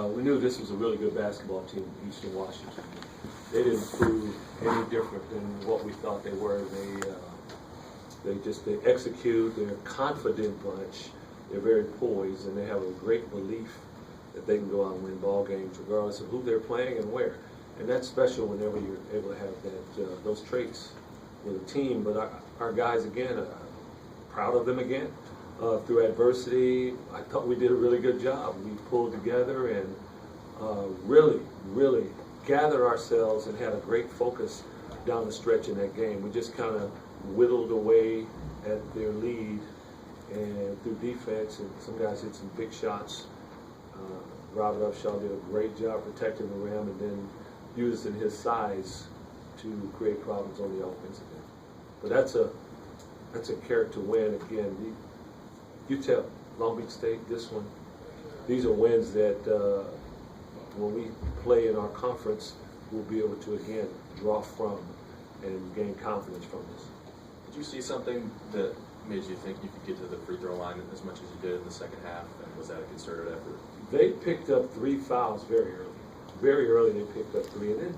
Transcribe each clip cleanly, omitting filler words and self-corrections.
We knew this was a really good basketball team, Eastern Washington. They didn't prove any different than what we thought they were. They execute. They're a confident bunch. They're very poised, and they have a great belief that they can go out and win ball games regardless of who they're playing and where. And that's special whenever you're able to have those traits with a team. But our guys, again, proud of them again. Through adversity, I thought we did a really good job. We pulled together and really gathered ourselves and had a great focus down the stretch in that game. We just kind of whittled away at their lead, and through defense, and some guys hit some big shots. Robert Upshaw did a great job protecting the rim and then using his size to create problems on the offensive end. But that's a character win again. UTEP, Long Beach State, this one, these are wins that when we play in our conference, we'll be able to, again, draw from and gain confidence from this. Did you see something that made you think you could get to the free throw line as much as you did in the second half, and was that a concerted effort? They picked up 3 fouls very early. Very early they picked up 3. And then,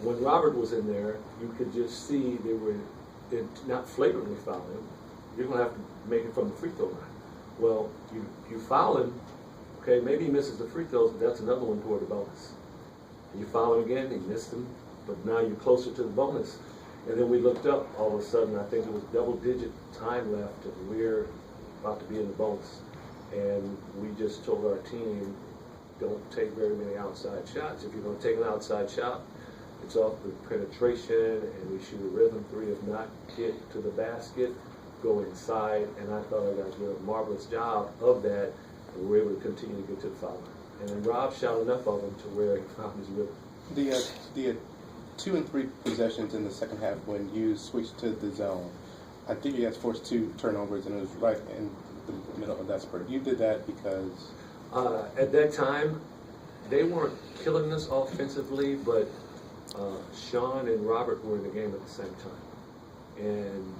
when Robert was in there, you could just see they were not flagrantly fouling. You're going to have to make it from the free throw line. Well, you foul him, okay, maybe he misses the free throws, but that's another one toward the bonus. And you foul him again, he missed them, but now you're closer to the bonus. And then we looked up, all of a sudden, I think it was double-digit time left, and we're about to be in the bonus. And we just told our team, don't take very many outside shots. If you're going to take an outside shot, it's off the penetration, and we shoot a rhythm 3. If not, get to the basket, go inside, and I thought our guys did a marvelous job of that, and we were able to continue to get to the foul line. And then Rob shot enough of them to where he found his rhythm. The 2 and 3 possessions in the second half when you switched to the zone, I think you guys forced 2 turnovers, and it was right in the middle of that spurt. You did that because? At that time, they weren't killing us offensively, but Sean and Robert were in the game at the same time. And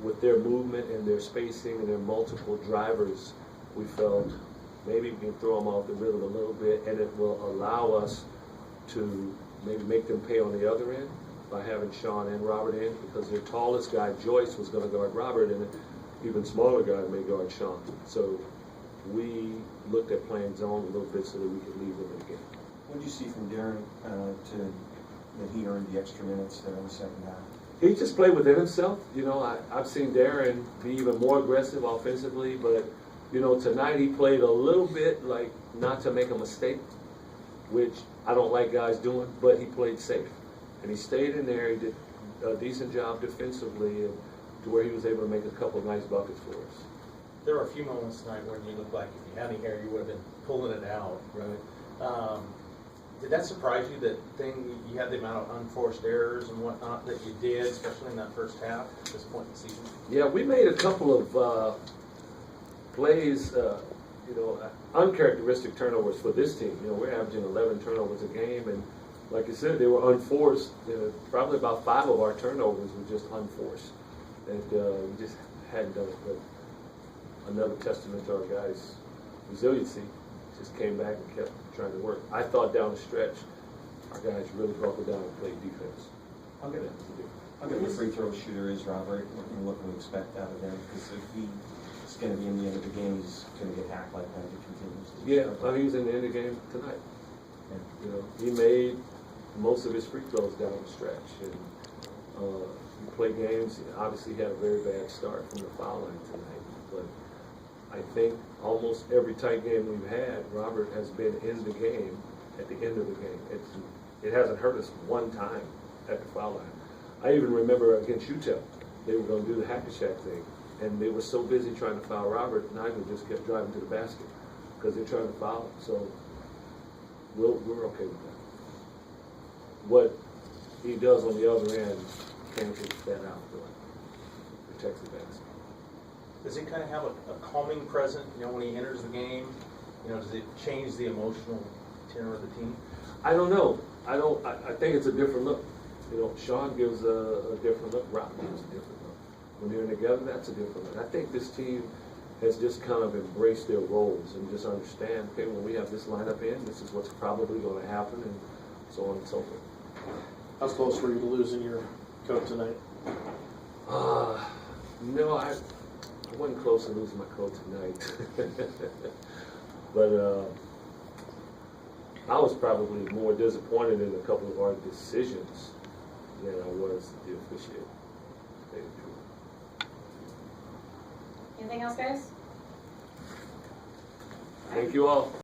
with their movement and their spacing and their multiple drivers, we felt maybe we can throw them off the rhythm a little bit, and it will allow us to maybe make them pay on the other end by having Sean and Robert in, because their tallest guy, Joyce, was going to guard Robert, and an even smaller guy may guard Sean. So we looked at playing zone a little bit so that we could leave them in the game. What did you see from Darren that he earned the extra minutes there in the second half? He just played within himself. I've seen Darren be even more aggressive offensively, but, tonight he played a little bit like not to make a mistake, which I don't like guys doing, but he played safe. And he stayed in there. He did a decent job defensively to where he was able to make a couple of nice buckets for us. There were a few moments tonight when you looked like if you had any hair, you would have been pulling it out. Right. Did that surprise you, that you had the amount of unforced errors and whatnot that you did, especially in that first half at this point in the season? Yeah, we made a couple of plays, uncharacteristic turnovers for this team. We're averaging 11 turnovers a game, and like you said, they were unforced. Probably about 5 of our turnovers were just unforced. And we just hadn't done it. But another testament to our guys' resiliency. Just came back and kept trying to work. I thought down the stretch, our guys really buckled down and played defense. How good of a free throw shooter is Robert? What can we expect out of him? Because if he's going to be in the end of the game, he's going to get hacked like that if he continues. Yeah, he was in the end of the game tonight. Yeah. He made most of his free throws down the stretch. And he played games. He obviously had a very bad start from the foul line tonight. But I think almost every tight game we've had, Robert has been in the game at the end of the game. It hasn't hurt us one time at the foul line. I even remember against UTEP, they were going to do the hack-a-shack thing, and they were so busy trying to foul Robert, Nigel just kept driving to the basket because they're trying to foul him. So we're okay with that. What he does on the other end can't get that out, but protects the basket. Does he kind of have a calming presence, when he enters the game? Does it change the emotional tenor of the team? I don't know. I think it's a different look. Sean gives a different look. Rob gives a different look. When they're together, that's a different look. I think this team has just kind of embraced their roles and just understand, okay, when we have this lineup in, this is what's probably going to happen, and so on and so forth. How close were you to losing your coat tonight? No, I wasn't close to losing my coat tonight. But I was probably more disappointed in a couple of our decisions than I was the officiating. Anything else, guys? Thank you all.